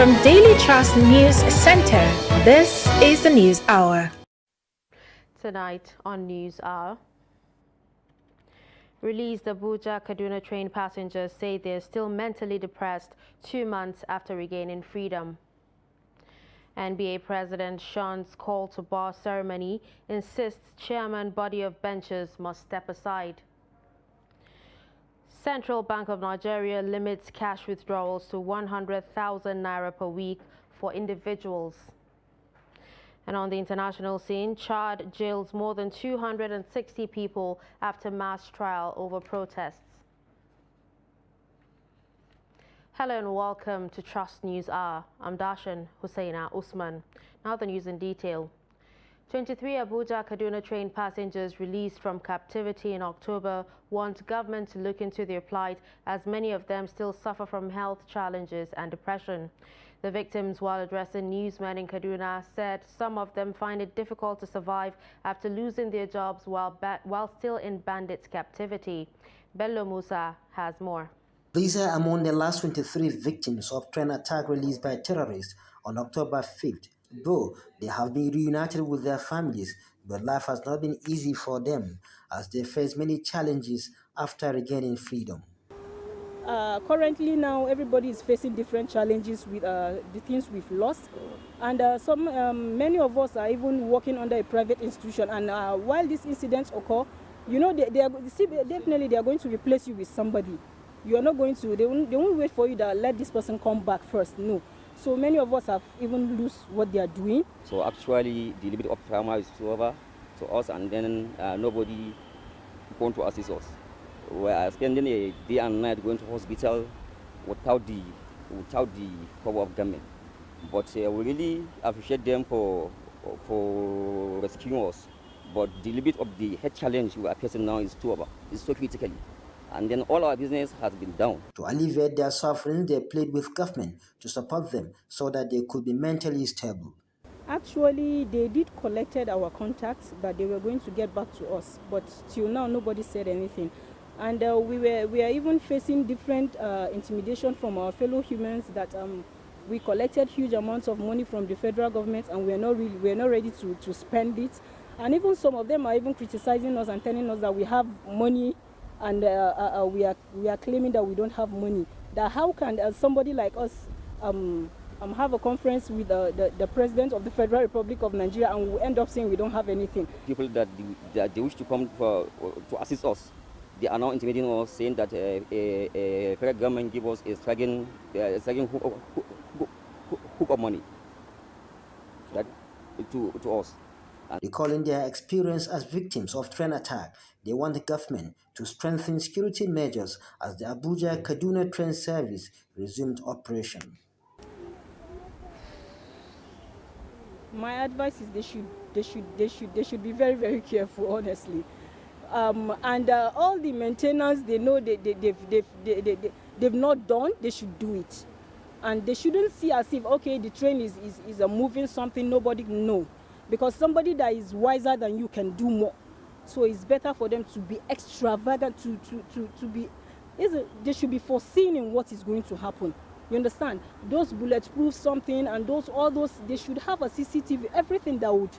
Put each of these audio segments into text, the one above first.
From Daily Trust News Center, this is the News Hour. Tonight on News Hour, released Abuja-Kaduna train passengers say they're still mentally depressed 2 months after regaining freedom. NBA President Sean's call to bar ceremony insists chairman body of benchers must step aside. Central Bank of Nigeria limits cash withdrawals to 100,000 naira per week for individuals. And on the international scene, Chad jails more than 260 people after mass trial over protests. Hello and welcome to Trust News Hour. I'm Darshan Hussaina Usman. Now the news in detail. 23 Abuja-Kaduna train passengers released from captivity in October want government to look into their plight, as many of them still suffer from health challenges and depression. The victims, while addressing newsmen in Kaduna, said some of them find it difficult to survive after losing their jobs while still in bandits' captivity. Bello Musa has more. These are among the last 23 victims of train attack released by terrorists on October 5th. Though they have been reunited with their families, but life has not been easy for them as they face many challenges after regaining freedom. Currently now everybody is facing different challenges with the things we've lost, and many of us are even working under a private institution, and while these incidents occur, you know, definitely they are going to replace you with somebody. You are not going to, they won't wait for you to let this person come back first, no. So many of us have even lost what they are doing. So actually the limit of trauma is over to us, and then nobody going to assist us. We are spending a day and night going to hospital without the cover of government. But we really appreciate them for rescuing us. But the limit of the health challenge we are facing now is so critical. And then all our business has been down. To alleviate their suffering, they plead with government to support them so that they could be mentally stable. Actually, they did collected our contacts, but they were going to get back to us. But till now, nobody said anything. And we are even facing different intimidation from our fellow humans that we collected huge amounts of money from the federal government, and we are not ready to spend it. And even some of them are even criticizing us and telling us that we have money, and we are claiming that we don't have money. That how can somebody like us have a conference with the president of the Federal Republic of Nigeria, and we end up saying we don't have anything? People that they wish to come to assist us, they are now intimidating us, saying that a federal government give us a struggling hook of money that to us. Recalling their experience as victims of train attack, they want the government to strengthen security measures as the Abuja-Kaduna train service resumed operation. My advice is they should be very, very careful, honestly. And all the maintenance they know they've not done, they should do it. And they shouldn't see as if, okay, the train is moving something nobody know. Because somebody that is wiser than you can do more. So it's better for them to be extravagant, to be, they should be foreseeing in what is going to happen. You understand? Those bulletproof something and all those, they should have a CCTV, everything that would,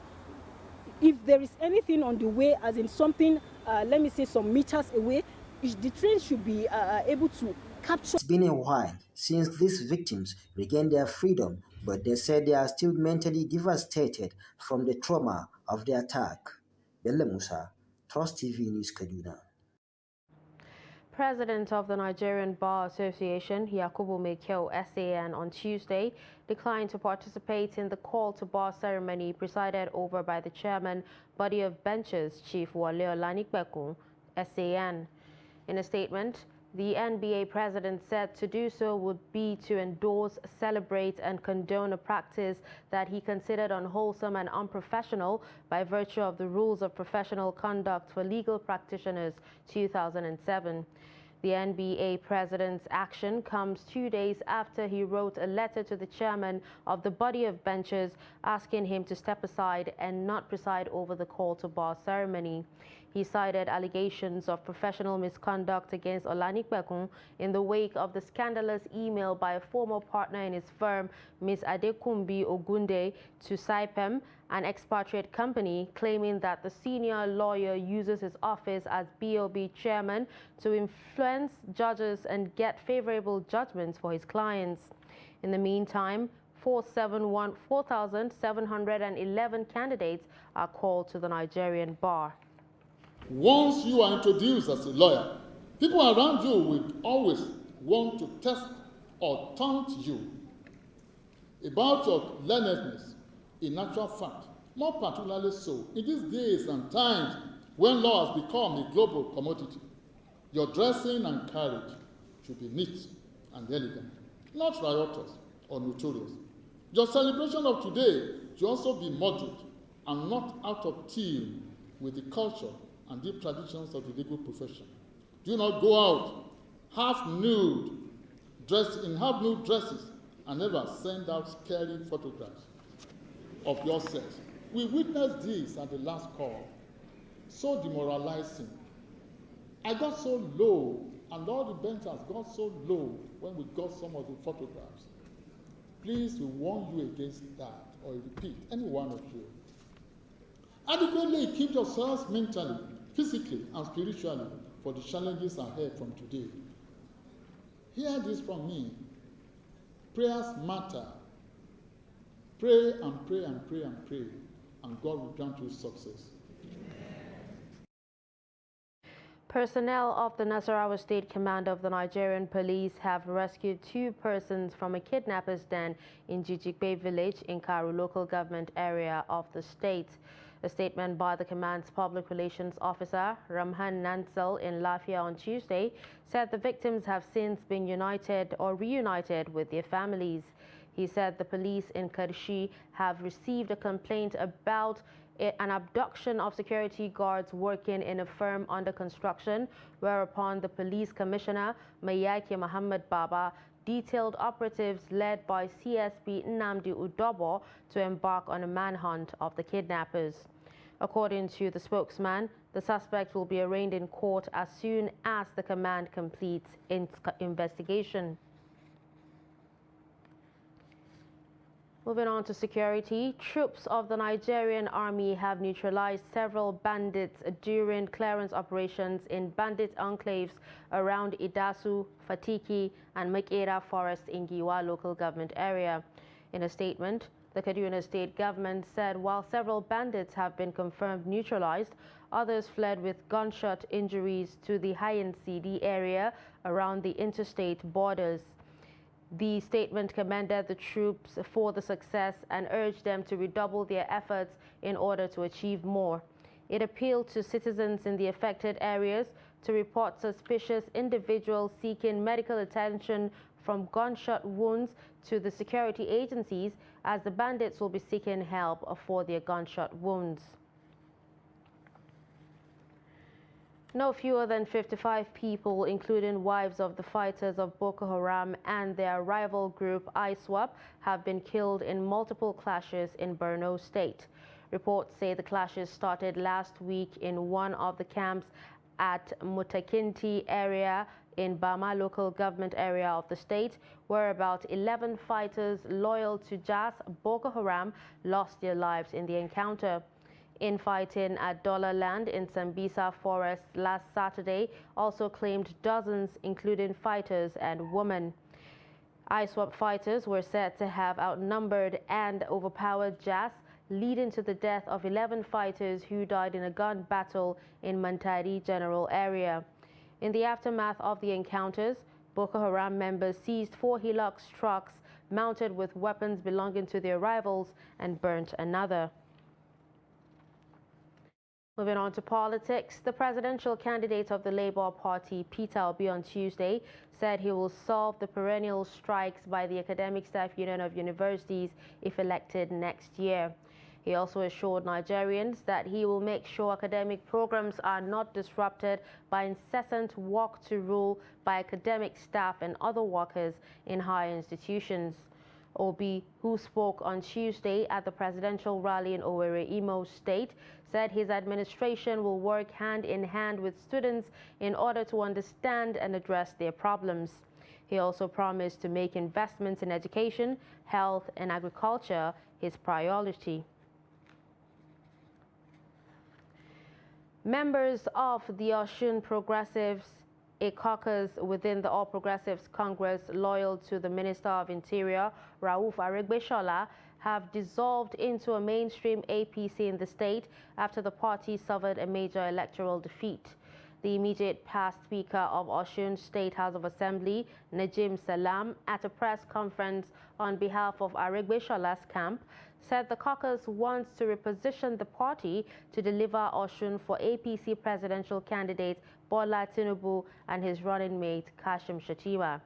if there is anything on the way, as in something, let me say some meters away, the train should be able to capture. It's been a while since these victims regained their freedom, but they said they are still mentally devastated from the trauma of the attack. Bello Musa, Trust TV News, Kaduna. President of the Nigerian Bar Association, Yakubu Mekyo SAN, on Tuesday declined to participate in the call to bar ceremony presided over by the chairman, body of benches, Chief Wale Olanikbekun, SAN. In a statement, the NBA president said to do so would be to endorse, celebrate, and condone a practice that he considered unwholesome and unprofessional by virtue of the Rules of Professional Conduct for Legal Practitioners, 2007. The NBA president's action comes 2 days after he wrote a letter to the chairman of the body of benches asking him to step aside and not preside over the call to bar ceremony. He cited allegations of professional misconduct against Olanipekun in the wake of the scandalous email by a former partner in his firm, Ms. Adekumbi Ogunde, to Saipem, an expatriate company, claiming that the senior lawyer uses his office as BOB chairman to influence judges and get favorable judgments for his clients. In the meantime, 4,711 candidates are called to the Nigerian bar. Once you are introduced as a lawyer, people around you will always want to test or taunt you about your learnedness. In actual fact, more particularly so in these days and times when law has become a global commodity, your dressing and carriage should be neat and elegant, not riotous or notorious. Your celebration of today should also be moderate and not out of tune with the culture and deep traditions of the legal profession. Do not go out half nude, dressed in half nude dresses, and never send out scary photographs of yourself. We witnessed this at the last call. So demoralizing. I got so low, and all the benches got so low when we got some of the photographs. Please, we warn you against that, or repeat, any one of you. Adequately keep yourselves mentally, physically, and spiritually for the challenges ahead from today. Hear this from me. Prayers matter. Pray and pray and pray and pray, and God will grant you success. Personnel of the Nasarawa State Command of the Nigerian Police have rescued 2 persons from a kidnapper's den in Jijigbe village in Karu local government area of the state. A statement by the command's public relations officer, Ramhan Nansel, in Lafia on Tuesday, said the victims have since been united or reunited with their families. He said the police in Karshi have received a complaint about an abduction of security guards working in a firm under construction, whereupon the police commissioner, Mayaki Muhammad Baba, detailed operatives led by CSP Nnamdi Udobo to embark on a manhunt of the kidnappers. According to the spokesman, the suspect will be arraigned in court as soon as the command completes its investigation. Moving on to security, troops of the Nigerian army have neutralized several bandits during clearance operations in bandit enclaves around Idasu, Fatiki, and Makera Forest in Giwa local government area. In a statement, the Kaduna state government said while several bandits have been confirmed neutralized, others fled with gunshot injuries to the Hayan CD area around the interstate borders. The statement commended the troops for the success and urged them to redouble their efforts in order to achieve more. It appealed to citizens in the affected areas to report suspicious individuals seeking medical attention from gunshot wounds to the security agencies, as the bandits will be seeking help for their gunshot wounds. No fewer than 55 people, including wives of the fighters of Boko Haram and their rival group ISWAP, have been killed in multiple clashes in Borno State. Reports say the clashes started last week in one of the camps at Mutakinti area in Bama local government area of the state, where about 11 fighters loyal to JAS Boko Haram lost their lives in the encounter. Infighting at Dollar Land in Sambisa Forest last Saturday also claimed dozens, including fighters and women. ISWAP fighters were said to have outnumbered and overpowered JAS, leading to the death of 11 fighters who died in a gun battle in Mantari general area. In the aftermath of the encounters, Boko Haram members seized 4 Hilux trucks mounted with weapons belonging to their rivals and burnt another. Moving on to politics, the presidential candidate of the Labour Party, Peter Obi, on Tuesday said he will solve the perennial strikes by the Academic Staff Union of Universities if elected next year. He also assured Nigerians that he will make sure academic programs are not disrupted by incessant walk to rule by academic staff and other workers in higher institutions. Obi, who spoke on Tuesday at the presidential rally in Owerri, Imo State, said his administration will work hand in hand with students in order to understand and address their problems. He also promised to make investments in education, health, and agriculture his priority. Members of the Osun Progressives, a caucus within the All Progressives Congress loyal to the Minister of Interior, Rauf Aregbesola, have dissolved into a mainstream APC in the state after the party suffered a major electoral defeat. The immediate past Speaker of Osun State House of Assembly, Najim Salam, at a press conference on behalf of Aregbesola's camp, said the caucus wants to reposition the party to deliver Osun for APC presidential candidate Bola Tinubu and his running mate Kashim Shettima.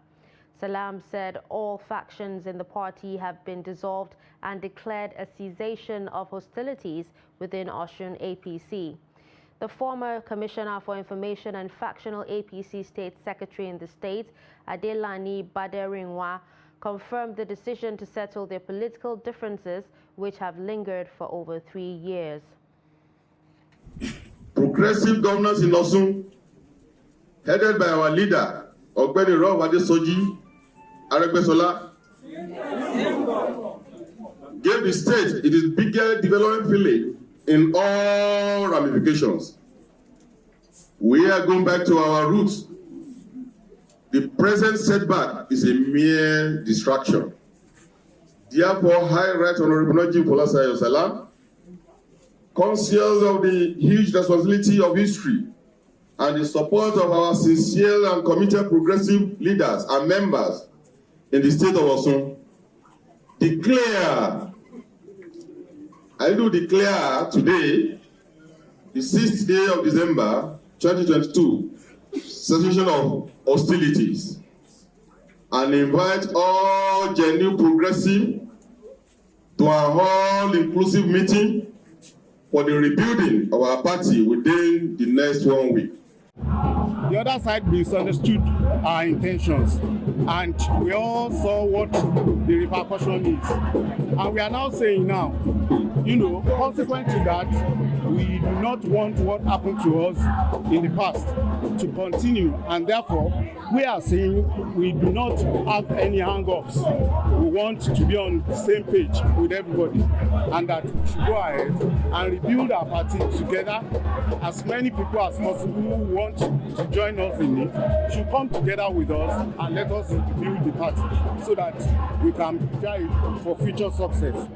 Salam said all factions in the party have been dissolved and declared a cessation of hostilities within Osun APC. The former Commissioner for Information and factional APC State Secretary in the state, Adelani Baderingwa, confirmed the decision to settle their political differences, which have lingered for over 3 years. Progressive governance in Osun, headed by our leader, Ogbeni Rauf Adesoji Aregbesola, gave the state its biggest development village in all ramifications. We are going back to our roots. The present setback is a mere distraction. Therefore, I write Honorable Najim Folasayo Salam, conscious of the huge responsibility of history and the support of our sincere and committed progressive leaders and members in the state of Osun, I do declare today, the 6th day of December 2022, cessation of hostilities, and invite all genuine progressive to an all-inclusive meeting for the rebuilding of our party within the next 1 week. The other side misunderstood our intentions, and we all saw what the repercussion is. And we are now saying now, consequent to that, we do not want what happened to us in the past to continue, and therefore we are saying we do not have any hang-ups. We want to be on the same page with everybody, and that we should go ahead and rebuild our party together. As many people as possible who want to join us in it should come together with us and let us rebuild the party so that we can try for future success.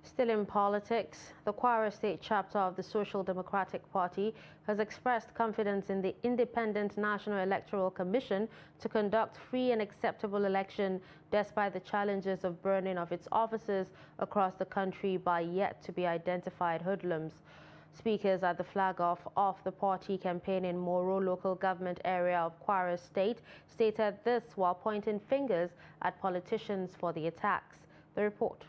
Still in politics, the Kwara State chapter of the Social Democratic Party has expressed confidence in the Independent National Electoral Commission to conduct free and acceptable election despite the challenges of burning of its offices across the country by yet-to-be-identified hoodlums. Speakers at the flag-off of the party campaign in Moro local government area of Kwara State stated this while pointing fingers at politicians for the attacks. The report.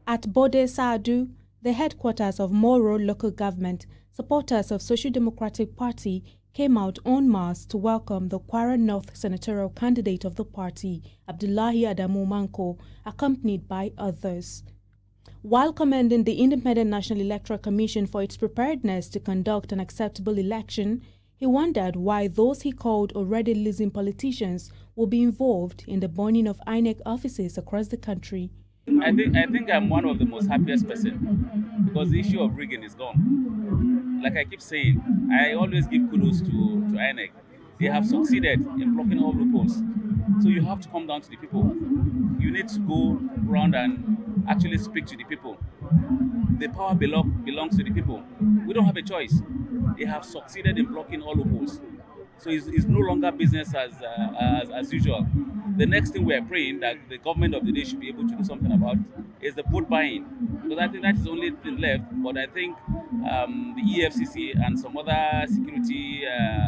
At Bode Saadu, the headquarters of Moro local government, supporters of Social Democratic Party came out en masse to welcome the Kwara North senatorial candidate of the party, Abdullahi Adamu Manko, accompanied by others. While commending the Independent National Electoral Commission for its preparedness to conduct an acceptable election, he wondered why those he called already losing politicians will be involved in the burning of INEC offices across the country. I think I'm one of the most happiest person because the issue of rigging is gone. Like I keep saying, I always give kudos to INEC. They have succeeded in blocking all loopholes. So you have to come down to the people. You need to go around and actually speak to the people. The power belongs to the people. We don't have a choice. They have succeeded in blocking all loopholes. So it's no longer business as usual. The next thing we are praying that the government of the day should be able to do something about is the vote buying. Because I think that is the only thing left. But I think the EFCC and some other security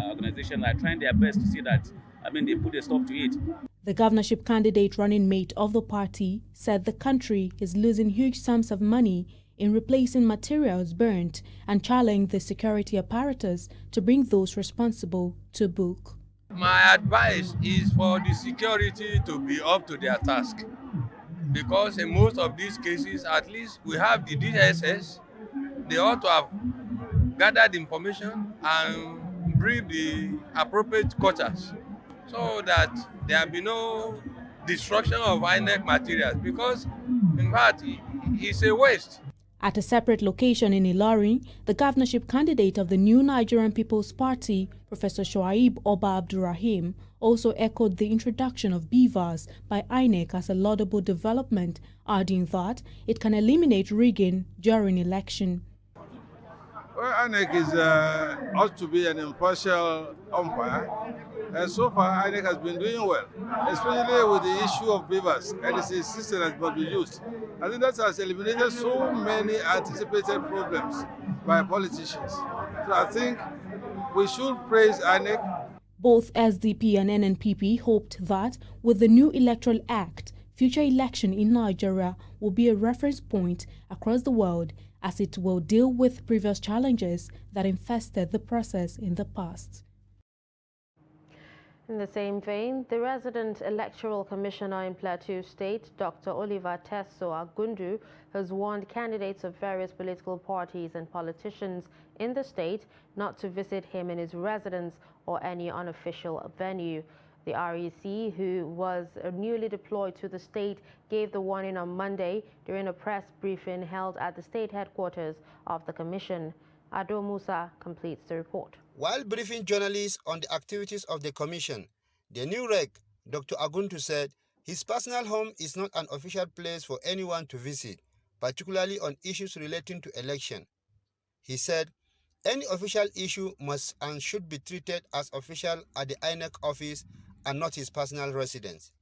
organizations are trying their best to see that, they put a stop to it. The governorship candidate running mate of the party said the country is losing huge sums of money in replacing materials burnt and challenged the security apparatus to bring those responsible to book. My advice is for the security to be up to their task, because in most of these cases, at least we have the DSS. They ought to have gathered information and brief the appropriate quarters so that there be no destruction of INEC materials, because in fact it's a waste. At a separate location in Ilorin, the governorship candidate of the New Nigerian People's Party, Professor Shoaib Oba Abdurrahim, also echoed the introduction of BVAS by INEC as a laudable development, adding that it can eliminate rigging during election. Well, INEC ought to be an impartial umpire, and so far INEC has been doing well, especially with the issue of BVAS, and it's a system that must be used. I think that has eliminated so many anticipated problems by politicians. So I think we should praise INEC. Both SDP and NNPP hoped that with the new Electoral Act, future election in Nigeria will be a reference point across the world, as it will deal with previous challenges that infested the process in the past. In the same vein, the resident electoral commissioner in Plateau State, Dr. Oliver Teso Agundu, has warned candidates of various political parties and politicians in the state not to visit him in his residence or any unofficial venue. The REC, who was newly deployed to the state, gave the warning on Monday during a press briefing held at the state headquarters of the commission. Ado Musa completes the report. While briefing journalists on the activities of the commission, the new rec, Dr. Agundu, said his personal home is not an official place for anyone to visit, particularly on issues relating to election. He said any official issue must and should be treated as official at the INEC office and not his personal residence.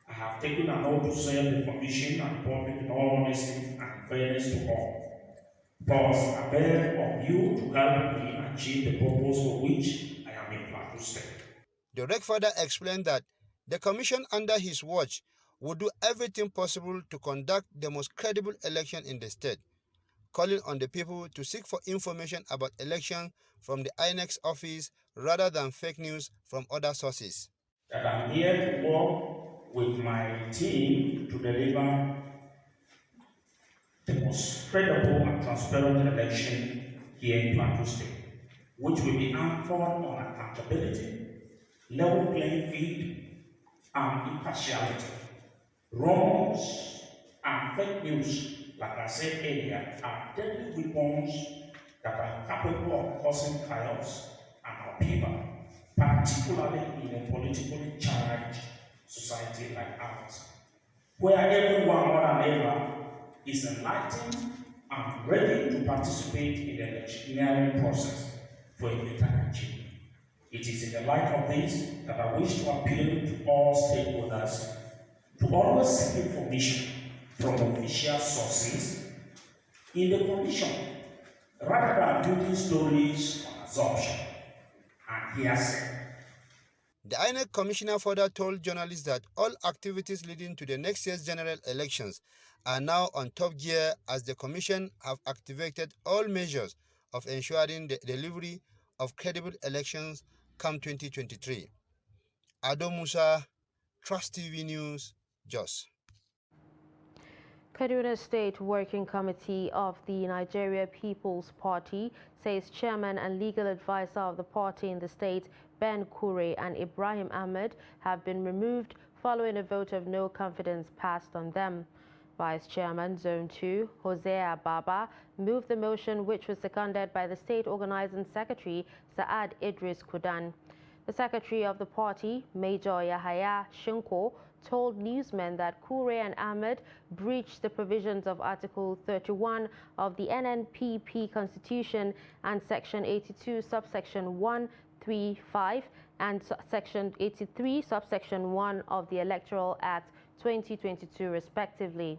I have taken an oath to serve the commission and public in all honesty and fairness to all. First, I beg of you to help me achieve the purpose for which I am in Plateau State. The rec further explained that the commission under his watch would do everything possible to conduct the most credible election in the state, calling on the people to seek for information about election from the INEC's office rather than fake news from other sources. That I'm here to work with my team to deliver the most credible and transparent election here in Plateau State, which will be anchored on accountability, level playing field, and impartiality. Rumors and fake news, like I said earlier, are deadly weapons that are capable of causing chaos and upheaval, particularly in a politically charged society like ours, where everyone more than ever is enlightened and ready to participate in the electioneering process for a better Nigeria. It is in the light of this that I wish to appeal to all stakeholders to always seek information from official sources in the commission, rather than building stories on assumption and hearsay. The INEC commissioner further told journalists that all activities leading to the next year's general elections are now on top gear, as the commission have activated all measures of ensuring the delivery of credible elections come 2023. Ado Musa, Trust TV News, Jos. Kaduna State Working Committee of the Nigeria People's Party says chairman and legal advisor of the party in the state, Ben Kure and Ibrahim Ahmed, have been removed following a vote of no confidence passed on them. Vice Chairman Zone 2, Hosea Baba, moved the motion, which was seconded by the State Organizing Secretary, Saad Idris Kudan. The Secretary of the party, Major Yahaya Shinko, told newsmen that Kure and Ahmed breached the provisions of Article 31 of the NNPP Constitution and Section 82, subsection 135 and Section 83, subsection 1 of the Electoral Act 2022, respectively.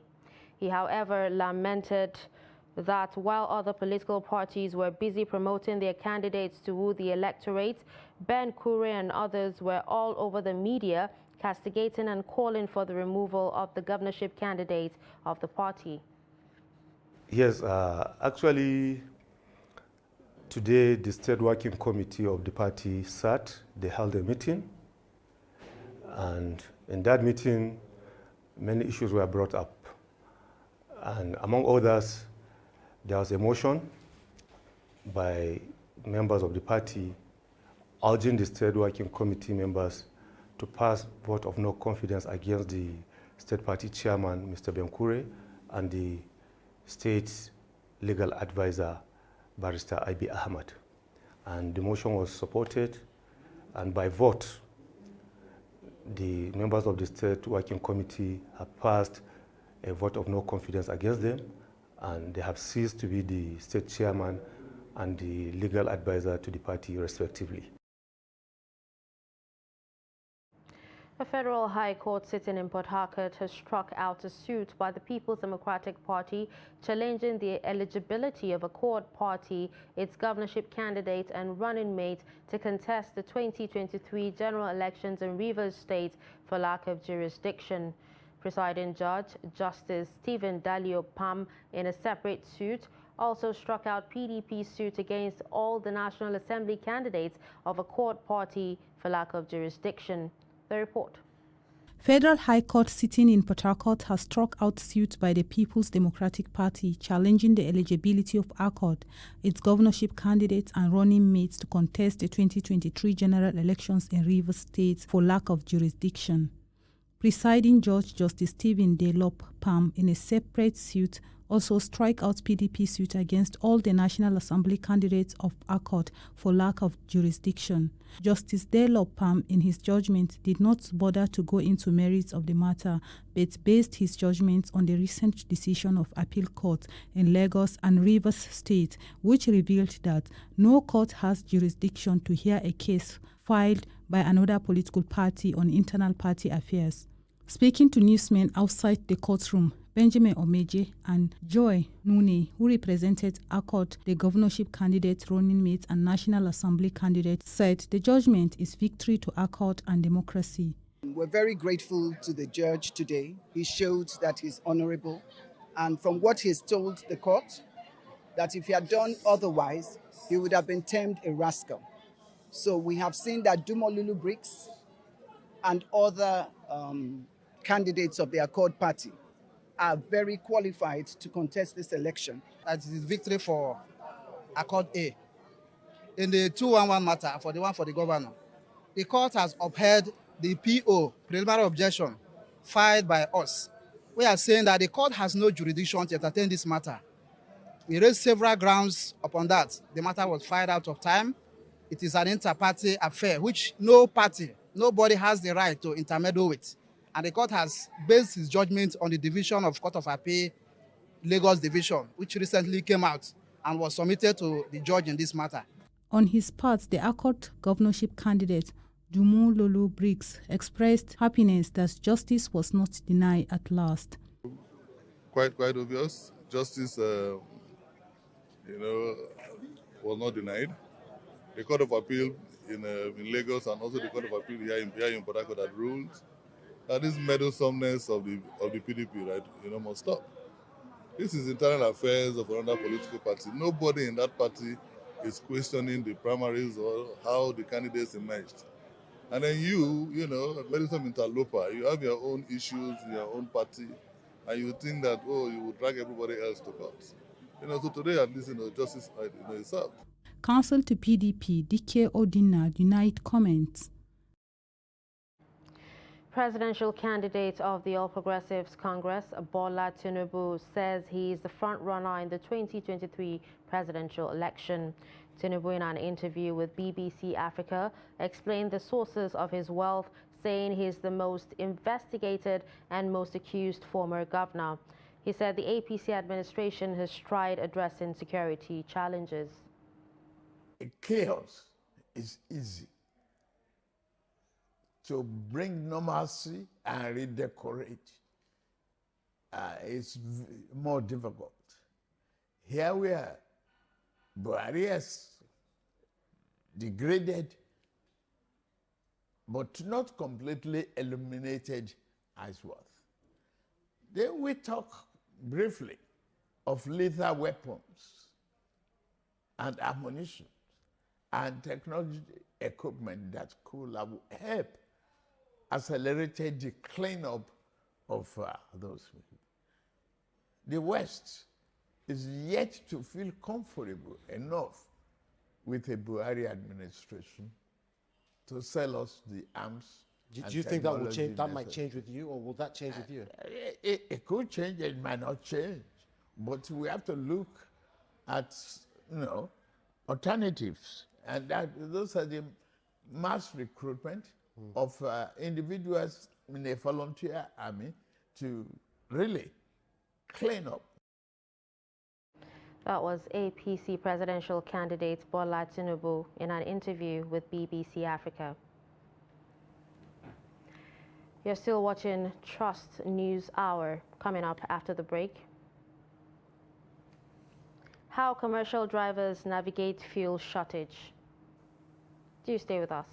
He, however, lamented that while other political parties were busy promoting their candidates to woo the electorate, Ben Kure and others were all over the media castigating and calling for the removal of the governorship candidate of the party. Yes, actually, Today, the State Working Committee of the party sat. They held a meeting, and in that meeting, many issues were brought up. And among others, there was a motion by members of the party urging the State Working Committee members to pass vote of no confidence against the State Party Chairman, Mr. Benkure, and the State's legal advisor, Barrister Ibi Ahmad. And the motion was supported, and by vote, the members of the State Working Committee have passed a vote of no confidence against them, and they have ceased to be the State Chairman and the legal advisor to the party, respectively. A federal high court sitting in Port Harcourt has struck out a suit by the People's Democratic Party challenging the eligibility of Accord Party, its governorship candidate and running mate to contest the 2023 general elections in Rivers State for lack of jurisdiction. Presiding Judge Justice Stephen Dalio Pam, in a separate suit, also struck out PDP's suit against all the National Assembly candidates of Accord Party for lack of jurisdiction. The report. Federal High Court sitting in Port Harcourt has struck out suit by the People's Democratic Party challenging the eligibility of Accord, its governorship candidates and running mates to contest the 2023 general elections in Rivers State for lack of jurisdiction. Presiding Judge Justice Stephen Dalop Pam, in a separate suit, also strike out PDP suit against all the National Assembly candidates of Accord for lack of jurisdiction. Justice Dalop Pam, in his judgment, did not bother to go into merits of the matter, but based his judgment on the recent decision of appeal court in Lagos and Rivers State, which revealed that no court has jurisdiction to hear a case filed by another political party on internal party affairs. Speaking to newsmen outside the courtroom, Benjamin Omeje and Joy Nune, who represented Accord, the governorship candidate, running mate and National Assembly candidate, said the judgment is victory to Accord and democracy. We're very grateful to the judge today. He showed that he's honorable, and from what he's told the court, that if he had done otherwise, he would have been termed a rascal. So we have seen that Dumolulu Briggs and other candidates of the Accord Party are very qualified to contest this election. That is victory for Accord A. In the 211 matter, for the one for the governor, the court has upheld the PO, preliminary objection, filed by us. We are saying that the court has no jurisdiction to entertain this matter. We raised several grounds upon that. The matter was filed out of time. It is an inter-party affair, which nobody has the right to intermeddle with. And the court has based its judgment on the division of Court of Appeal, Lagos Division, which recently came out and was submitted to the judge in this matter. On his part, the Accord governorship candidate, Dumolulu Briggs, expressed happiness that justice was not denied at last. Quite obvious. Justice, was not denied. The Court of Appeal in Lagos and also the Court of Appeal here in Port Harcourt had ruled that this meddlesomeness of the PDP, right, must stop. This is internal affairs of another political party. Nobody in that party is questioning the primaries or how the candidates emerged. And then you meddlesome interloper, you have your own issues in your own party, and you think that, you will drag everybody else to court. So today at least, justice is served. Counsel to PDP, Dike Odina, denied comments. Presidential candidate of the All Progressives Congress, Bola Tinubu, says he is the front-runner in the 2023 presidential election. Tinubu, in an interview with BBC Africa, explained the sources of his wealth, saying he is the most investigated and most accused former governor. He said the APC administration has tried addressing security challenges. Chaos is easy. To bring normalcy and redecorate, it's more difficult. Here we are, barriers degraded, but not completely eliminated as well. Then we talk briefly of lethal weapons. and ammunition and technology equipment that could have helped accelerated the cleanup of those people. The West is yet to feel comfortable enough with the Buhari administration to sell us the arms. Do you think that will change? That might change with you, or will that change with you? It could change. It might not change, but we have to look at alternatives, and those are the mass recruitment of individuals in a volunteer army to really clean up. That was APC presidential candidate Bola Tinubu in an interview with BBC Africa. You're still watching Trust News Hour. Coming up after the break. How commercial drivers navigate fuel shortage. Do stay with us.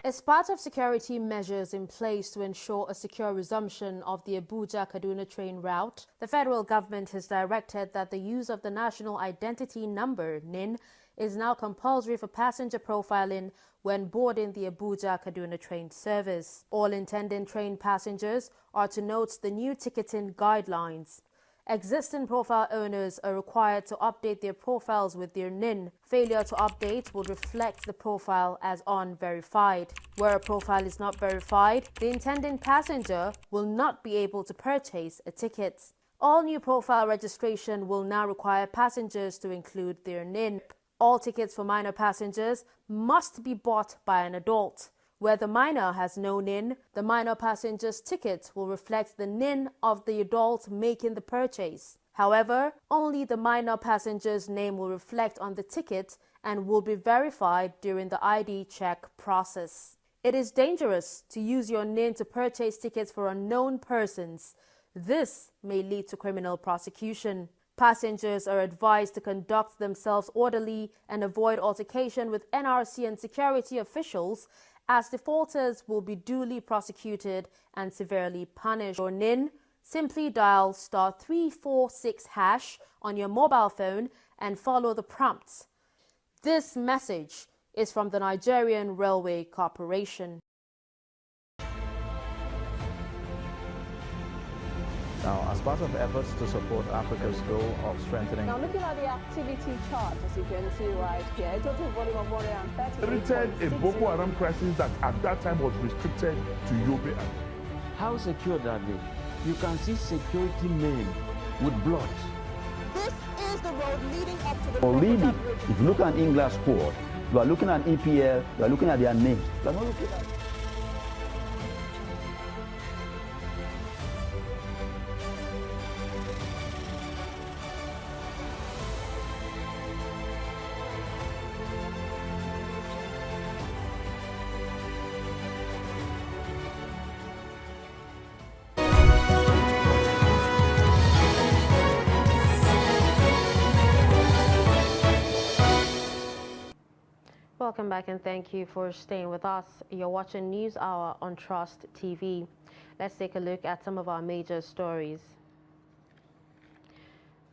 As part of security measures in place to ensure a secure resumption of the Abuja-Kaduna train route, the federal government has directed that the use of the National Identity Number, NIN, is now compulsory for passenger profiling when boarding the Abuja-Kaduna train service. All intending train passengers are to note the new ticketing guidelines. Existing profile owners are required to update their profiles with their NIN. Failure to update will reflect the profile as unverified. Where a profile is not verified, the intending passenger will not be able to purchase a ticket. All new profile registration will now require passengers to include their NIN. All tickets for minor passengers must be bought by an adult. Where the minor has no NIN, the minor passenger's ticket will reflect the NIN of the adult making the purchase. However, only the minor passenger's name will reflect on the ticket and will be verified during the ID check process. It is dangerous to use your NIN to purchase tickets for unknown persons. This may lead to criminal prosecution. Passengers are advised to conduct themselves orderly and avoid altercation with NRC and security officials, as defaulters will be duly prosecuted and severely punished. Your NIN, simply dial *346# on your mobile phone and follow the prompts. This message is from the Nigerian Railway Corporation. Now, as part of efforts to support Africa's goal of strengthening... Now, looking at the activity chart, as you can see right here, a total volume of 130... A Boko Haram crisis that at that time was restricted to Yobe. How secure are they? You can see security men with blood. This is the road leading up to the... Really, if you look at English squad, you are looking at EPL, you are looking at their names. You are not looking at... Welcome back and thank you for staying with us. You're watching News Hour on Trust TV. Let's take a look at some of our major stories.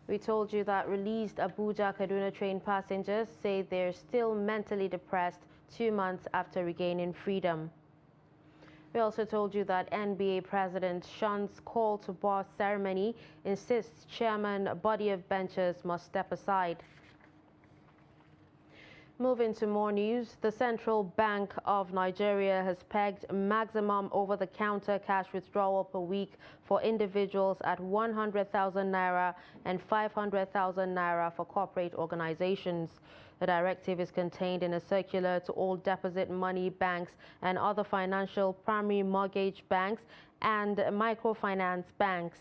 We told you that released Abuja-Kaduna train passengers say they're still mentally depressed 2 months after regaining freedom. We also told you that NBA President shuns call to bar ceremony, insists chairman body of benchers must step aside. Moving to more news, the Central Bank of Nigeria has pegged maximum over-the-counter cash withdrawal per week for individuals at 100,000 naira and 500,000 naira for corporate organizations. The directive is contained in a circular to all deposit money banks and other financial primary mortgage banks and microfinance banks.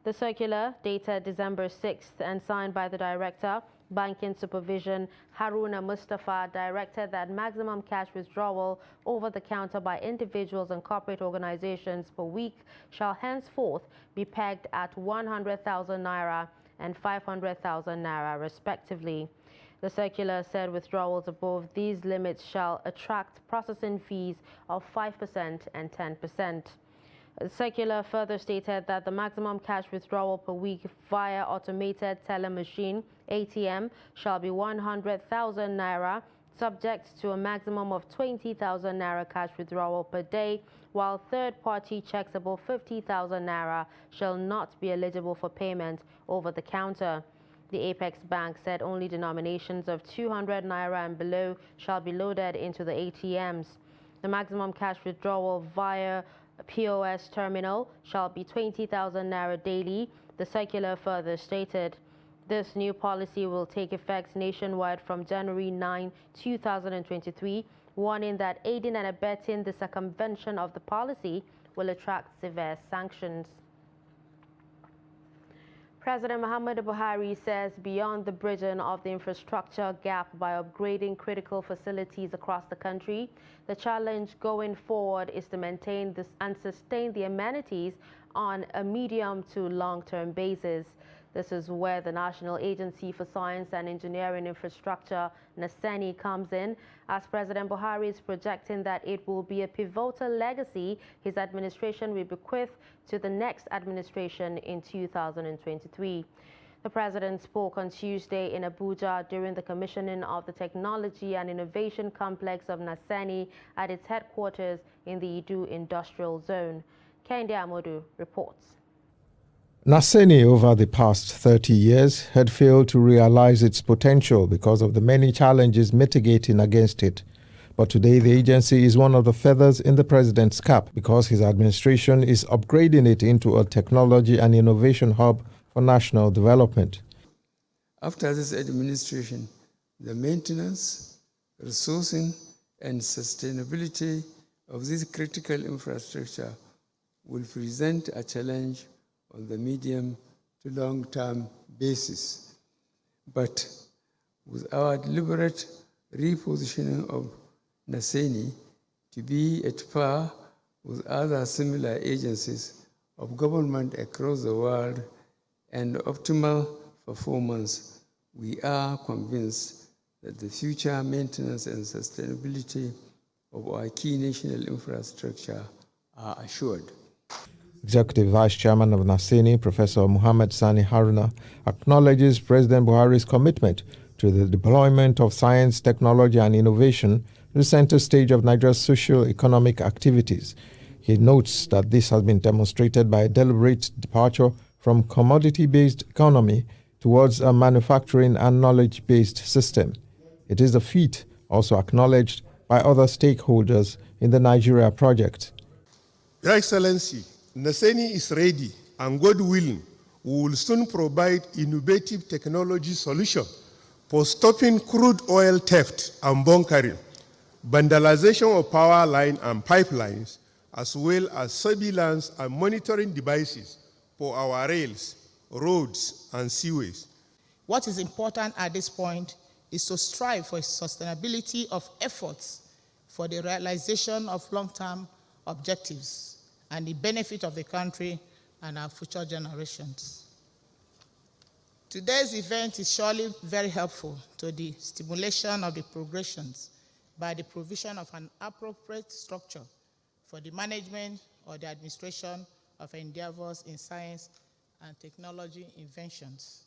The circular, dated December 6th and signed by the Director, Banking Supervision, Haruna Mustafa, directed that maximum cash withdrawal over the counter by individuals and corporate organizations per week shall henceforth be pegged at 100,000 naira and 500,000 naira respectively. The circular said withdrawals above these limits shall attract processing fees of 5% and 10%. The circular further stated that the maximum cash withdrawal per week via automated teller machine ATM shall be 100,000 naira, subject to a maximum of 20,000 naira cash withdrawal per day, while third-party checks above 50,000 naira shall not be eligible for payment over the counter. The Apex Bank said only denominations of 200 naira and below shall be loaded into the ATMs. The maximum cash withdrawal via POS terminal shall be 20,000 naira daily, the circular further stated. This new policy will take effect nationwide from January 9, 2023, warning that aiding and abetting the circumvention of the policy will attract severe sanctions. President Muhammadu Buhari says beyond the bridging of the infrastructure gap by upgrading critical facilities across the country, the challenge going forward is to maintain this and sustain the amenities on a medium to long-term basis. This is where the National Agency for Science and Engineering Infrastructure, NASENI, comes in, as President Buhari is projecting that it will be a pivotal legacy his administration will bequeath to the next administration in 2023. The president spoke on Tuesday in Abuja during the commissioning of the Technology and Innovation Complex of NASENI at its headquarters in the Idu Industrial Zone. Kende Amodu reports. NASENI, over the past 30 years, had failed to realize its potential because of the many challenges mitigating against it. But today, the agency is one of the feathers in the president's cap because his administration is upgrading it into a technology and innovation hub for national development. After this administration, the maintenance, resourcing, and sustainability of this critical infrastructure will present a challenge on the medium to long-term basis. But with our deliberate repositioning of NASENI to be at par with other similar agencies of government across the world and optimal performance, we are convinced that the future maintenance and sustainability of our key national infrastructure are assured. Executive Vice Chairman of NASENI, Professor Muhammad Sani Haruna, acknowledges President Buhari's commitment to the deployment of science, technology, and innovation at the center stage of Nigeria's socio-economic activities. He notes that this has been demonstrated by a deliberate departure from commodity-based economy towards a manufacturing and knowledge-based system. It is a feat also acknowledged by other stakeholders in the Nigeria project. Your Excellency, NASENI is ready and, God willing, we will soon provide innovative technology solution for stopping crude oil theft and bunkering, vandalization of power line and pipelines, as well as surveillance and monitoring devices for our rails, roads, and seaways. What is important at this point is to strive for sustainability of efforts for the realization of long-term objectives and the benefit of the country and our future generations. Today's event is surely very helpful to the stimulation of the progressions by the provision of an appropriate structure for the management or the administration of endeavors in science and technology inventions.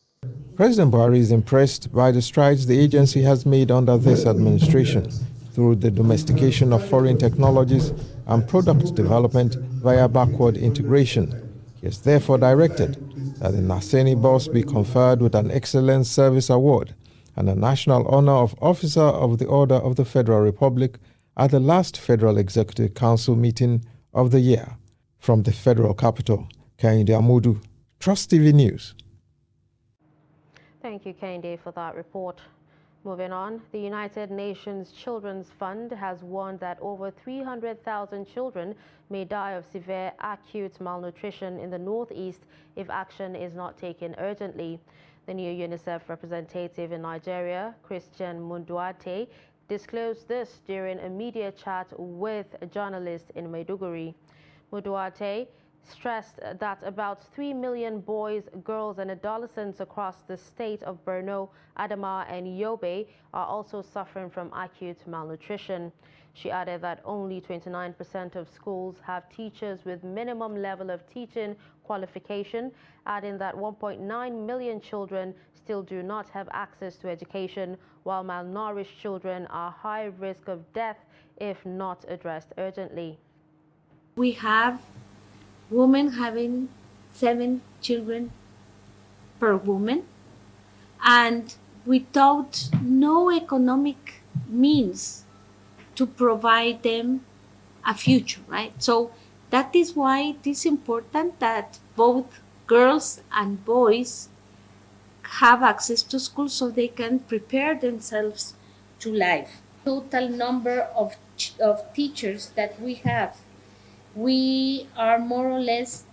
President Buhari is impressed by the strides the agency has made under this administration through the domestication of foreign technologies and product development via backward integration. He has therefore directed that the NASENI boss be conferred with an Excellence Service Award and a national honor of Officer of the Order of the Federal Republic at the last Federal Executive Council meeting of the year. From the Federal Capital, Kehinde Amodu, Trust TV News. Thank you, Kehinde, for that report. Moving on, the United Nations Children's Fund has warned that over 300,000 children may die of severe acute malnutrition in the Northeast if action is not taken urgently. The new UNICEF representative in Nigeria, Christian Munduate, disclosed this during a media chat with a journalist in Maiduguri. Munduate stressed that about 3 million boys, girls and adolescents across the state of Borno, Adamawa and Yobe are also suffering from acute malnutrition. She added that only 29% of schools have teachers with minimum level of teaching qualification, adding that 1.9 million children still do not have access to education, while malnourished children are high risk of death if not addressed urgently. We have women having 7 children per woman, and without no economic means to provide them a future, right? So that is why it is important that both girls and boys have access to school so they can prepare themselves to life. Total number of teachers that we have, we are more or less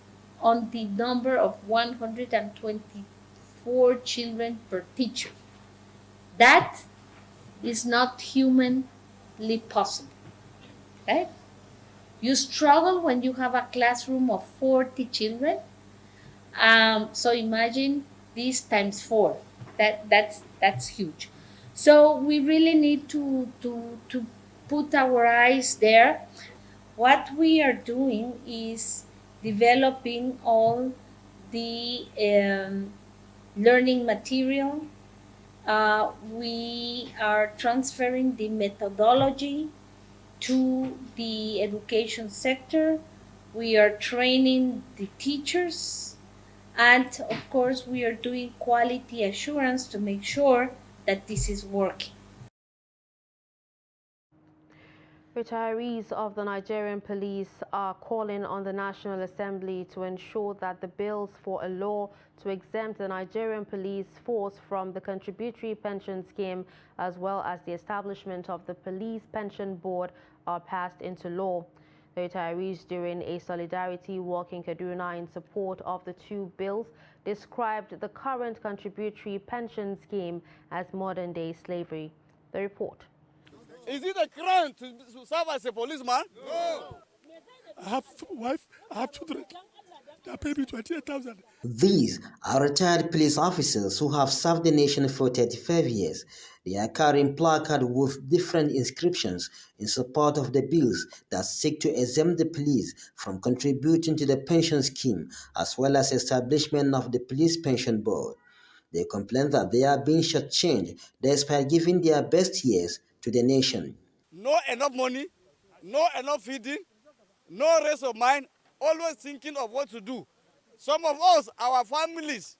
on the number of 124 children per teacher. That is not humanly possible, right? You struggle when you have a classroom of 40 children. So imagine this times 4. That's huge. So we really need to put our eyes there. What we are doing is developing all the learning material. We are transferring the methodology to the education sector. We are training the teachers, and of course we are doing quality assurance to make sure that this is working. Retirees of the Nigerian police are calling on the National Assembly to ensure that the bills for a law to exempt the Nigerian police force from the contributory pension scheme, as well as the establishment of the Police Pension Board, are passed into law. The retirees, during a solidarity walk in Kaduna in support of the two bills, described the current contributory pension scheme as modern-day slavery. The report. Is it a crime to serve as a policeman? No. I have a wife, I have children. They pay me 28,000. These are retired police officers who have served the nation for 35 years. They are carrying placards with different inscriptions in support of the bills that seek to exempt the police from contributing to the pension scheme, as well as establishment of the Police Pension Board. They complain that they are being shortchanged despite giving their best years to the nation. No enough money, no enough feeding, no rest of mind, always thinking of what to do. Some of us, our families,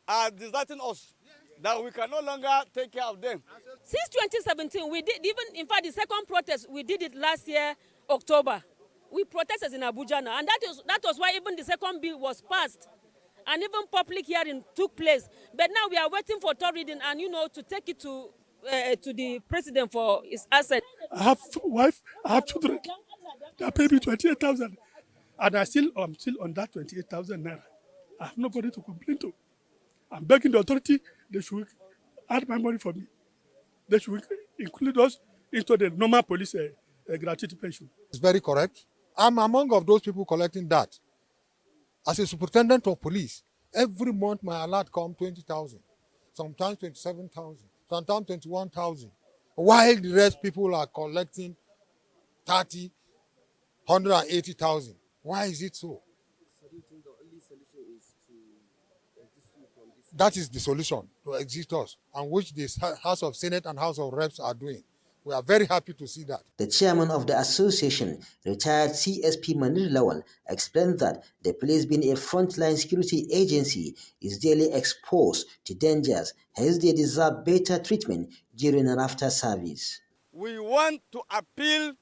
are deserting us, that we can no longer take care of them. Since 2017, we did, even in fact the second protest, we did it last year, October. We protested in Abuja now, and that was why even the second bill was passed. And even public hearing took place. But now we are waiting for third reading and, to take it to the president for his assent. I have a wife, I have children. They pay me 28,000. And I'm still on that 28,000 naira. I have nobody to complain to. I'm begging the authority, they should add my money for me. They should include us into the normal police gratuity pension. It's very correct. I'm among of those people collecting that. As a superintendent of police, every month my alert comes 20,000, sometimes 27,000, sometimes 21,000. While the rest people are collecting 30, 180,000. Why is it so? So do you think the only solution is to exist from this? That is the solution, to exist us, and which the House of Senate and House of Reps are doing. We are very happy to see that. The chairman of the association, retired CSP Manir Lawal, explained that the police, being a frontline security agency, is daily exposed to dangers, hence they deserve better treatment during and after service. We want to appeal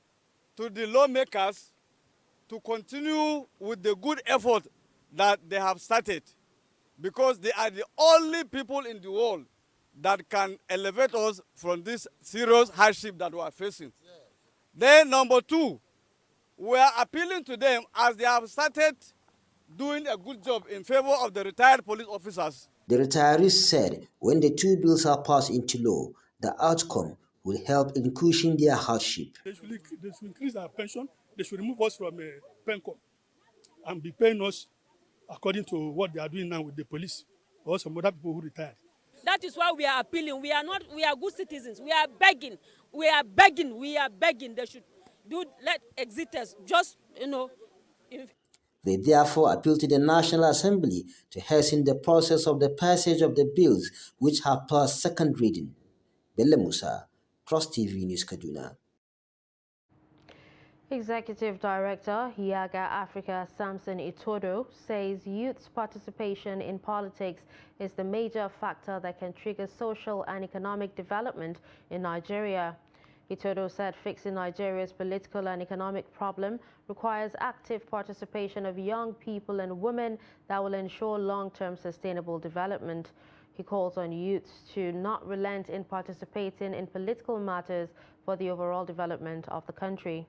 to the lawmakers to continue with the good effort that they have started, because they are the only people in the world that can elevate us from this serious hardship that we are facing. Yeah. Then number two, we are appealing to them as they have started doing a good job in favor of the retired police officers. The retirees said when the two bills are passed into law, the outcome will help in cushioning their hardship. They should increase our pension. They should remove us from PENCOM. and be paying us according to what they are doing now with the police or some other people who retired. That is why we are appealing. We are good citizens. We are begging. We are begging. We are begging. They should let exiters just, They therefore appeal to the National Assembly to hasten the process of the passage of the bills which have passed second reading. Bello Musa, Trust TV News, Kaduna. Executive Director, Yaga Africa, Samson Itodo, says youth's participation in politics is the major factor that can trigger social and economic development in Nigeria. Itodo said fixing Nigeria's political and economic problem requires active participation of young people and women that will ensure long-term sustainable development. He calls on youths to not relent in participating in political matters for the overall development of the country.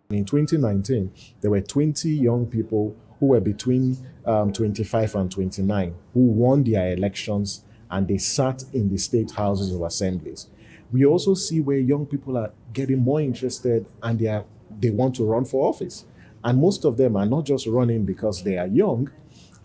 In 2019, there were 20 young people who were between 25 and 29 who won their elections, and they sat in the state houses of assemblies. We also see where young people are getting more interested and they want to run for office. And most of them are not just running because they are young,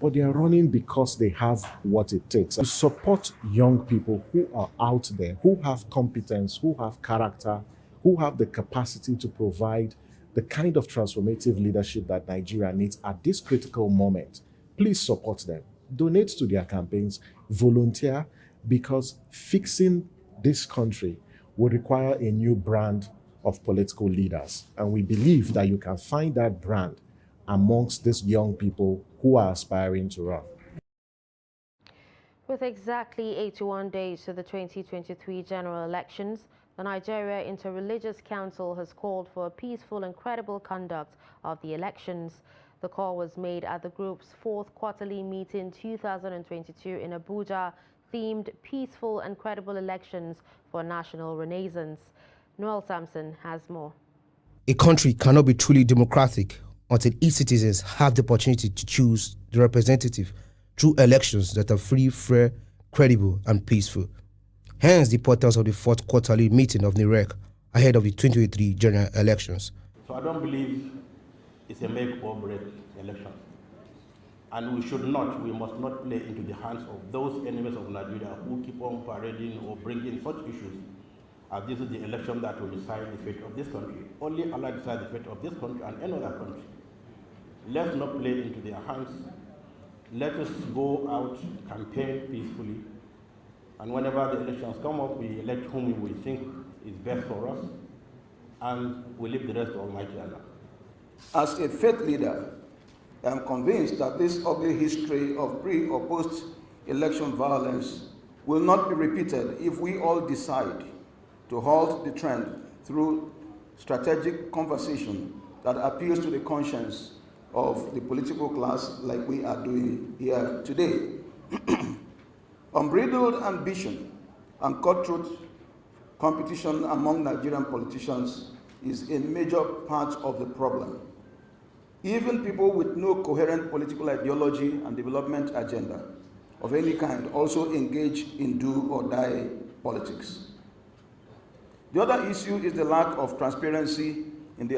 but they are running because they have what it takes. To support young people who are out there, who have competence, who have character, who have the capacity to provide the kind of transformative leadership that Nigeria needs at this critical moment. Please support them. Donate to their campaigns, volunteer, because fixing this country will require a new brand of political leaders. And we believe that you can find that brand amongst these young people who are aspiring to run. With exactly 81 days to the 2023 general elections, the Nigeria Interreligious Council has called for a peaceful and credible conduct of the elections. The call was made at the group's fourth quarterly meeting 2022 in Abuja, themed Peaceful and Credible Elections for National Renaissance. Noel Sampson has more. A country cannot be truly democratic until its citizens have the opportunity to choose the representative through elections that are free, fair, credible, and peaceful. Hence the importance of the fourth quarterly meeting of NIREC ahead of the 2023 general elections. So I don't believe it's a make or break election. And we must not play into the hands of those enemies of Nigeria who keep on parading or bringing such issues as this is the election that will decide the fate of this country. Only Allah decides the fate of this country and any other country. Let's not play into their hands. Let us go out, campaign peacefully, and whenever the elections come up, we elect whom we think is best for us, and we leave the rest to Almighty Allah. As a faith leader, I am convinced that this ugly history of pre or post-election violence will not be repeated if we all decide to halt the trend through strategic conversation that appeals to the conscience of the political class like we are doing here today. Unbridled ambition and cutthroat competition among Nigerian politicians is a major part of the problem. Even people with no coherent political ideology and development agenda of any kind also engage in do or die politics. The other issue is the lack of transparency in the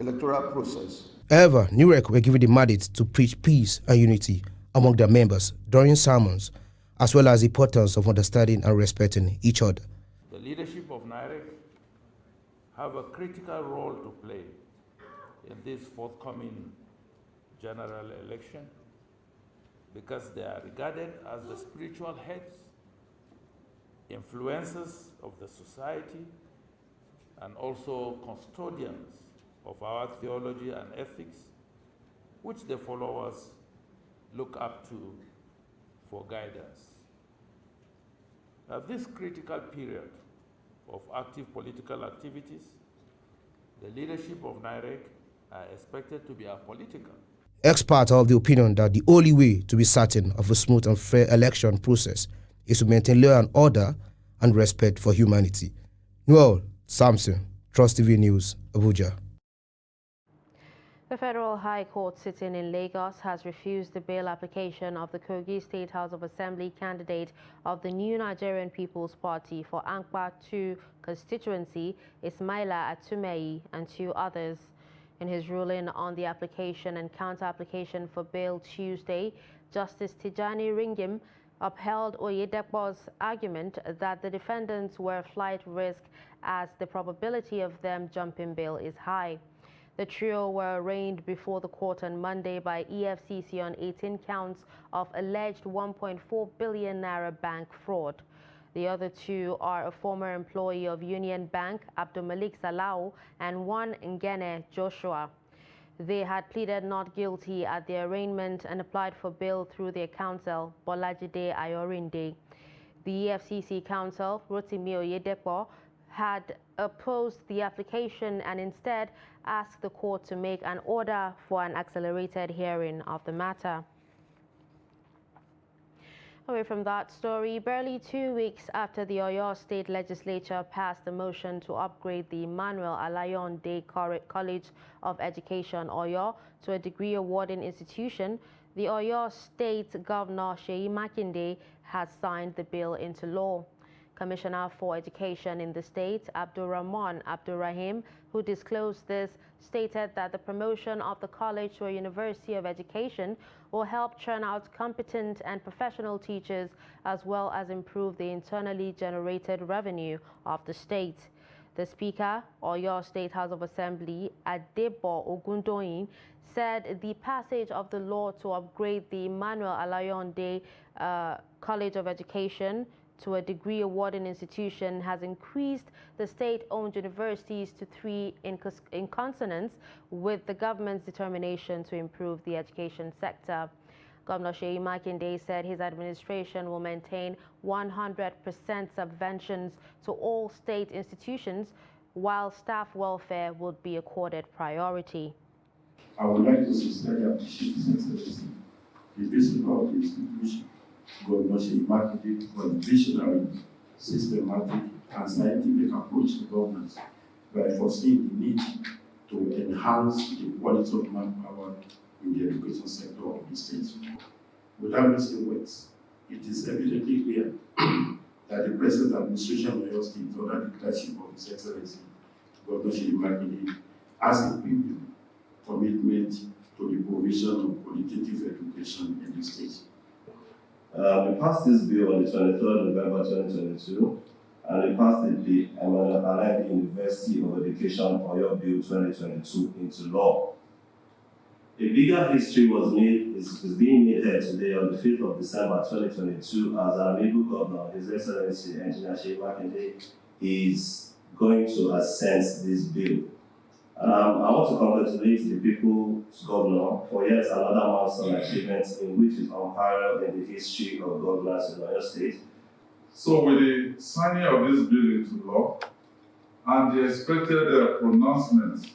electoral process. However, NIREC were given the mandate to preach peace and unity among their members during sermons, as well as the importance of understanding and respecting each other. The leadership of NIREC have a critical role to play in this forthcoming general election because they are regarded as the spiritual heads, influencers of the society, and also custodians of our theology and ethics, which the followers look up to for guidance. At this critical period of active political activities, the leadership of NIREC are expected to be apolitical. Experts are of the opinion that the only way to be certain of a smooth and fair election process is to maintain law and order and respect for humanity. Noel Sampson, Trust TV News, Abuja. The Federal High Court sitting in Lagos has refused the bail application of the Kogi State House of Assembly candidate of the New Nigerian People's Party for Ankpa 2 constituency, Ismaila Atumeyi, and 2 others. In his ruling on the application and counter-application for bail Tuesday, Justice Tijani Ringim upheld Oyedepo's argument that the defendants were flight risk as the probability of them jumping bail is high. The trio were arraigned before the court on Monday by EFCC on 18 counts of alleged 1.4 billion naira bank fraud. The other two are a former employee of Union Bank, Abdul Malik Salau, and one Ngene Joshua. They had pleaded not guilty at the arraignment and applied for bail through their counsel, Bolajide Ayorinde. The EFCC counsel, Rotimi Oyedepo, had opposed the application and instead asked the court to make an order for an accelerated hearing of the matter. Away from that story, barely 2 weeks after the Oyo State Legislature passed a motion to upgrade the Emmanuel Alayonde College of Education, Oyo, to a degree awarding institution, the Oyo State Governor Seyi Makinde has signed the bill into law. Commissioner for Education in the state, Abdurrahman Abdurrahim, who disclosed this, stated that the promotion of the college to a University of Education will help churn out competent and professional teachers as well as improve the internally generated revenue of the state. The Speaker, Oyo State House of Assembly, Adebo Ogundoyin, said the passage of the law to upgrade the Emmanuel Alayonde College of Education to a degree awarding institution has increased the state-owned universities to 3 in consonance with the government's determination to improve the education sector. Governor Seyi Makinde said his administration will maintain 100% subventions to all state institutions, while staff welfare would be accorded priority. I would like to sincerely appreciate His Excellency, the principal of the institution, Governor Seyi Makinde, for the visionary, systematic, and scientific approach to governance by foreseeing the need to enhance the quality of manpower in the education sector of the state. Without missing words, it is evidently clear that the present administration of Oyo State, under the leadership of His Excellency, Governor Seyi Makinde, has a premium commitment to the provision of qualitative education in the state. We passed this bill on the 23rd November 2022, and we passed the Emmanuel Alayonde University of Education Oyo Bill 2022 into law. A bigger history is being made here today on the 5th of December 2022 as our amiable governor, His Excellency Engineer Seyi Makinde, is going to assent this bill. I want to congratulate the People's Governor for yet another milestone achievement in which is unparalleled in the history of governance in Oyo State. So with the signing of this bill into law and the expected pronouncement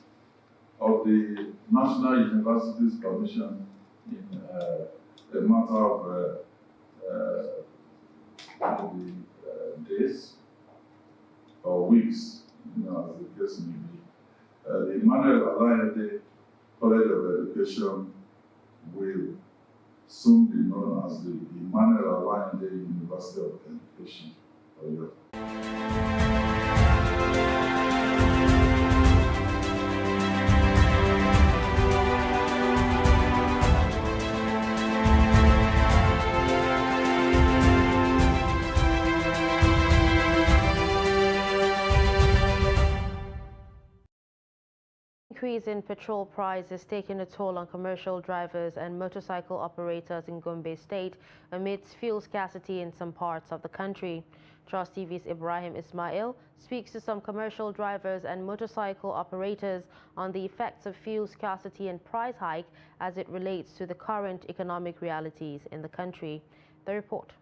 of the National Universities Commission in a matter of days or weeks, as the case may be, the Emmanuel Alayonde College of Education will soon be known as the Emmanuel Alayonde University of Education, Oyo. Increase in petrol price is taking a toll on commercial drivers and motorcycle operators in Gombe State amidst fuel scarcity in some parts of the country. Trust TV's Ibrahim Ismail speaks to some commercial drivers and motorcycle operators on the effects of fuel scarcity and price hike as it relates to the current economic realities in the country. The report.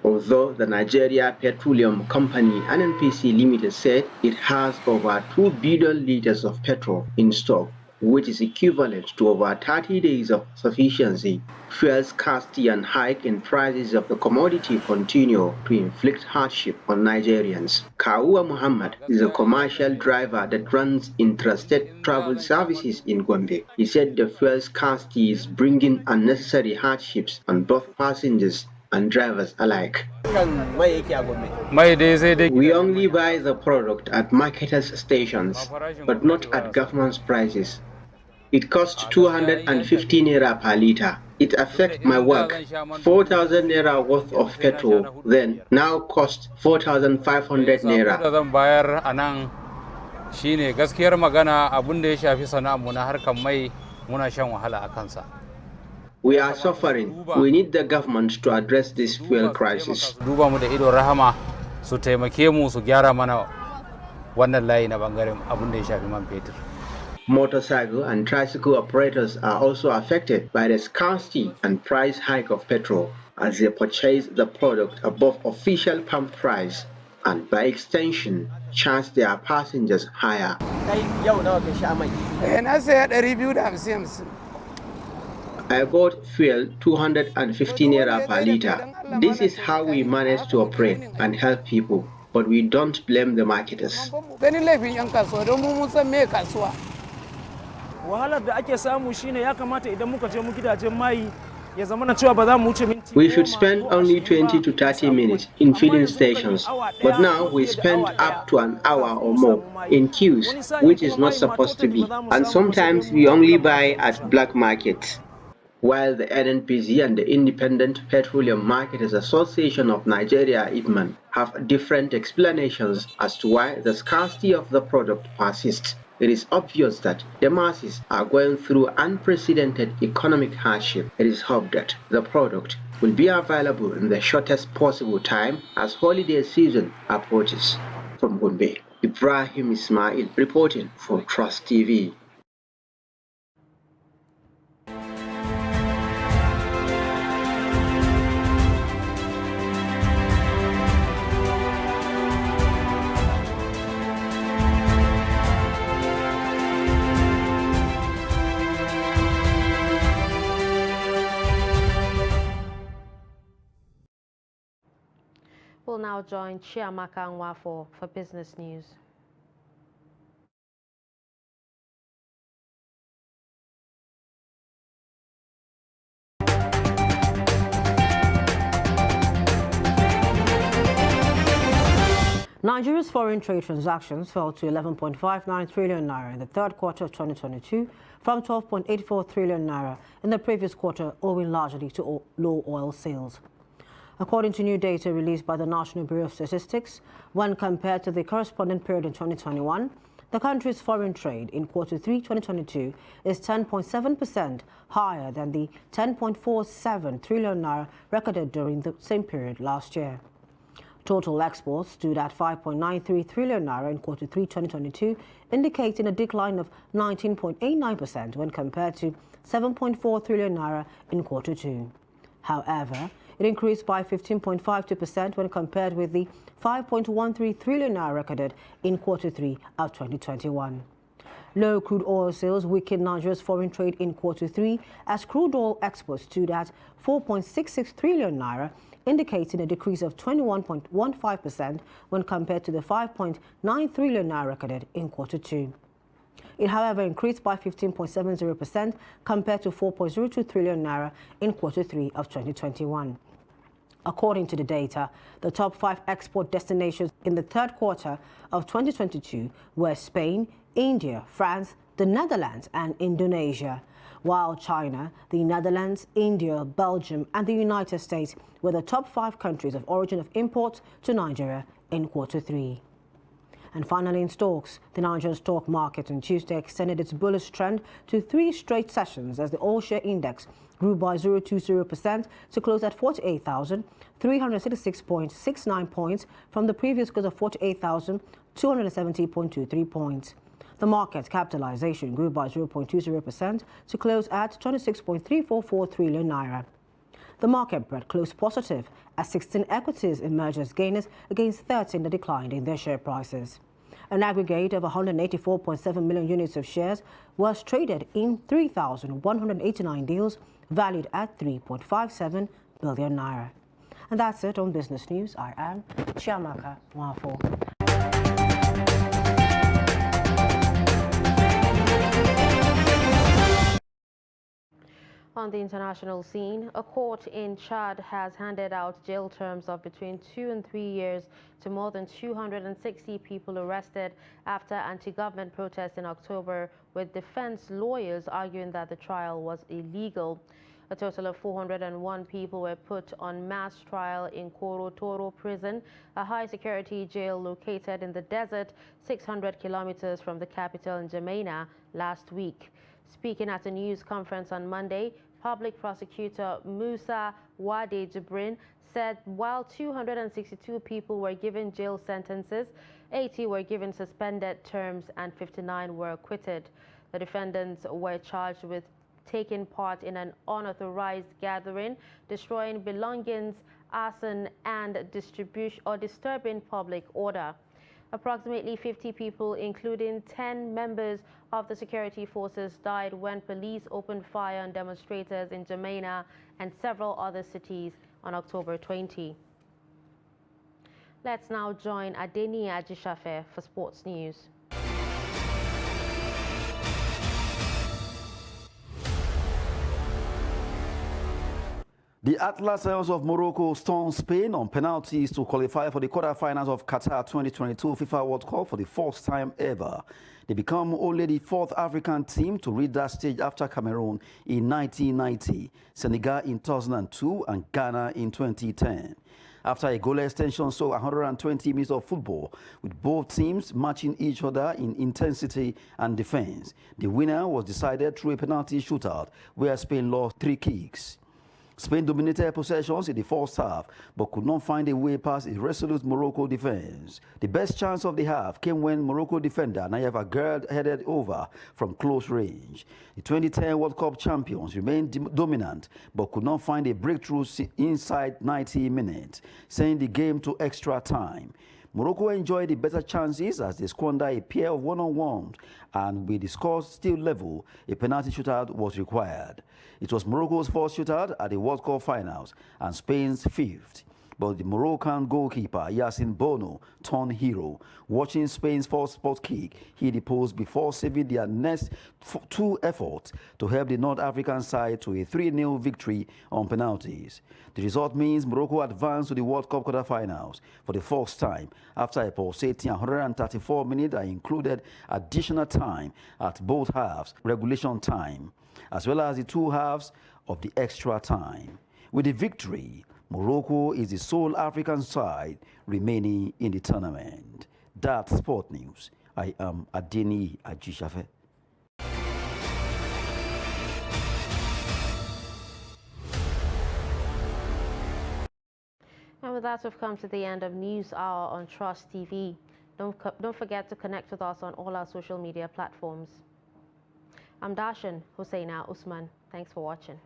Although the Nigeria Petroleum Company NNPC Limited said it has over 2 billion liters of petrol in stock, which is equivalent to over 30 days of sufficiency, fuel scarcity and hike in prices of the commodity continue to inflict hardship on Nigerians. Kaua Muhammad is a commercial driver that runs intrastate travel services in Gombe. He said the fuel scarcity is bringing unnecessary hardships on both passengers and drivers alike. We only buy the product at marketers' stations, but not at government's prices. It costs 250 naira per liter. It affects my work. 4,000 naira worth of petrol then now costs 4,500 naira. Shine gaskiyar magana abun da ya shafi sana'armu na harkar mai muna shan wahala a kansa. We are suffering. We need the government to address this fuel crisis. Duba mu da ido rahama su taimake mu su gyara mana wannan layi na bangaren abun da ya shafi man fetur. Motorcycle and tricycle operators are also affected by the scarcity and price hike of petrol as they purchase the product above official pump price and by extension charge their passengers higher. I bought fuel 250 naira per liter. This is how we manage to operate and help people, but we don't blame the marketers. We should spend only 20 to 30 minutes in filling stations, but now we spend up to an hour or more in queues, which is not supposed to be, and sometimes we only buy at black markets. While the NNPC and the Independent Petroleum Marketers Association of Nigeria, IPMAN, have different explanations as to why the scarcity of the product persists, it is obvious that the masses are going through unprecedented economic hardship. It is hoped that the product will be available in the shortest possible time as holiday season approaches. From Gombe, Ibrahim Ismail reporting for Trust TV. We'll now join Chiamaka Nwafo for business news. Nigeria's foreign trade transactions fell to 11.59 trillion naira in the third quarter of 2022 from 12.84 trillion naira in the previous quarter, owing largely to low oil sales. According to new data released by the National Bureau of Statistics, when compared to the corresponding period in 2021, the country's foreign trade in quarter 3 2022 is 10.7% higher than the 10.47 trillion naira recorded during the same period last year. Total exports stood at 5.93 trillion naira in quarter 3 2022, indicating a decline of 19.89% when compared to 7.4 trillion naira in quarter 2. However, it increased by 15.52% when compared with the 5.13 trillion naira recorded in quarter 3 of 2021. Low crude oil sales weakened Nigeria's foreign trade in quarter 3 as crude oil exports stood at 4.66 trillion naira, indicating a decrease of 21.15% when compared to the 5.9 trillion naira recorded in quarter 2. It, however, increased by 15.70% compared to 4.02 trillion naira in quarter 3 of 2021. According to the data, the top 5 export destinations in the third quarter of 2022 were Spain, India, France, the Netherlands, and Indonesia, while China, the Netherlands, India, Belgium, and the United States were the top 5 countries of origin of imports to Nigeria in quarter 3. And finally, in stocks, the Nigerian stock market on Tuesday extended its bullish trend to 3 straight sessions as the all-share index grew by 0.20% to close at 48,366.69 points from the previous close of 48,270.23 points. The market capitalization grew by 0.20% to close at 26.344 trillion naira. The market breadth closed positive as 16 equities emerged as gainers against 13 that declined in their share prices. An aggregate of 184.7 million units of shares was traded in 3,189 deals valued at 3.57 billion naira. And that's it on Business News. I am Chiamaka Nwafo. On the international scene, a court in Chad has handed out jail terms of between 2 and 3 years to more than 260 people arrested after anti-government protests in October with defense lawyers arguing that the trial was illegal. A total of 401 people were put on mass trial in Koro Toro Prison, a high-security jail located in the desert 600 kilometers from the capital in N'Djamena last week. Speaking at a news conference on Monday, Public Prosecutor Musa Wade Jibrin said while 262 people were given jail sentences, 80 were given suspended terms and 59 were acquitted. The defendants were charged with taking part in an unauthorized gathering, destroying belongings, arson, and disturbing public order. Approximately 50 people, including 10 members of the security forces, died when police opened fire on demonstrators in N'Djamena and several other cities on October 20. Let's now join Adeni Ajishafe for sports news. The Atlas Lions of Morocco stunned Spain on penalties to qualify for the quarterfinals of Qatar 2022 FIFA World Cup for the first time ever. They become only the fourth African team to reach that stage after Cameroon in 1990, Senegal in 2002, and Ghana in 2010. After a goalless tension saw 120 minutes of football, with both teams matching each other in intensity and defense, the winner was decided through a penalty shootout where Spain lost 3 kicks. Spain dominated possessions in the first half, but could not find a way past a resolute Morocco defense. The best chance of the half came when Morocco defender Nayef Aguerd headed over from close range. The 2010 World Cup champions remained dominant, but could not find a breakthrough inside 90 minutes, sending the game to extra time. Morocco enjoyed the better chances as they squandered a pair of one-on-ones, and with the scores still level, a penalty shootout was required. It was Morocco's first shootout at the World Cup finals and Spain's 5th. But the Moroccan goalkeeper Yacine Bono turned hero. Watching Spain's first spot kick hit the post before saving their next 2 efforts to help the North African side to a 3-0 victory on penalties. The result means Morocco advanced to the World Cup quarterfinals for the first time after a pulsating 134 minutes that included additional time at both halves, regulation time, as well as the 2 halves of the extra time. With the victory, Morocco is the sole African side remaining in the tournament. That's Sport News. I am Adeni Ajishafe. And with that, we've come to the end of News Hour on Trust TV. Don't forget to connect with us on all our social media platforms. I'm Darshan Husseina Usman. Thanks for watching.